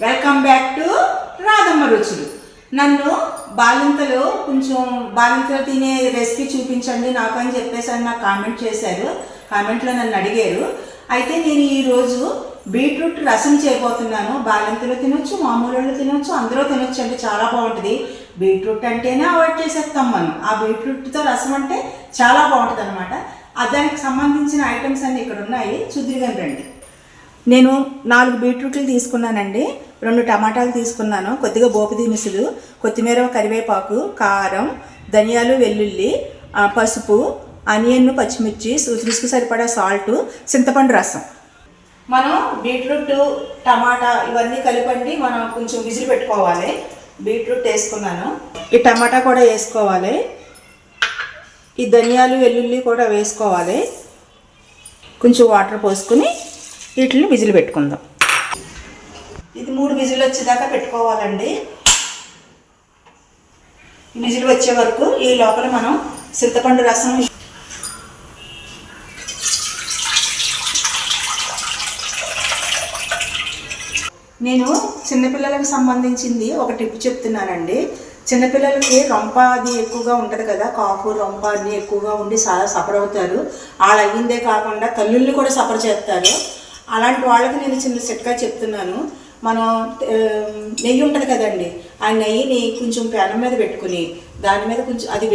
Welcome back to Radhamma రుచులు. నన్ను బాలింతలో తినే రెసిపీ చూపించండి నాకు అని చెప్పేసి నాకు కామెంట్ చేశారు. కామెంట్లో నన్ను అడిగారు. అయితే నేను ఈరోజు బీట్రూట్ రసం చేయబోతున్నాను. బాలింతలో తినొచ్చు, మామూలు వాళ్ళు తినొచ్చు, అందరూ తినొచ్చు అండి. చాలా బాగుంటుంది. బీట్రూట్ అంటేనే అవాయిడ్ చేసేస్తాం మనం. ఆ బీట్రూట్తో రసం అంటే చాలా బాగుంటుంది అనమాట. దానికి సంబంధించిన ఐటమ్స్ అన్నీ ఇక్కడ ఉన్నాయి, చూద్దురుగాని రండి. నేను 4 బీట్రూట్లు తీసుకున్నానండి, 2 టమాటాలు తీసుకున్నాను, కొద్దిగా పోపు దినుసులు, కొత్తిమీర, కరివేపాకు, కారం, ధనియాలు, వెల్లుల్లి, పసుపు, ఆనియన్, పచ్చిమిర్చి, రుచికి సరిపడా సాల్ట్, చింతపండు రసం. మనం బీట్రూట్, టమాటా ఇవన్నీ కలిపండి మనం కొంచెం విజిల్ పెట్టుకోవాలి. బీట్రూట్ వేసుకున్నాను, ఈ టమాటా కూడా వేసుకోవాలి, ఈ ధనియాలు, వెల్లుల్లి కూడా వేసుకోవాలి. కొంచెం వాటర్ పోసుకుని వీటిని విజిల్ పెట్టుకుందాం. ఇది 3 విజిల్ వచ్చేదాకా పెట్టుకోవాలండి. విజిల్ వచ్చే వరకు ఈ లోపల మనం చింతపండు రసం. నేను చిన్నపిల్లలకు సంబంధించింది ఒక టిప్ చెప్తున్నానండి. చిన్నపిల్లలకి రొంప అది ఎక్కువగా ఉంటుంది కదా, కాపు రొంప అన్నీ ఎక్కువగా ఉండి చాలా సఫర్ అవుతారు. వాళ్ళు అయ్యిందే కాకుండా తల్లుల్ని కూడా సఫర్ చేస్తారు. అలాంటి వాళ్ళకి నేను చిన్న చిట్కా చెప్తున్నాను. మనం నెయ్యి ఉంటుంది కదండి, ఆ నెయ్యిని కొంచెం ప్యాన్ మీద పెట్టుకుని దాని మీద కొంచెం అది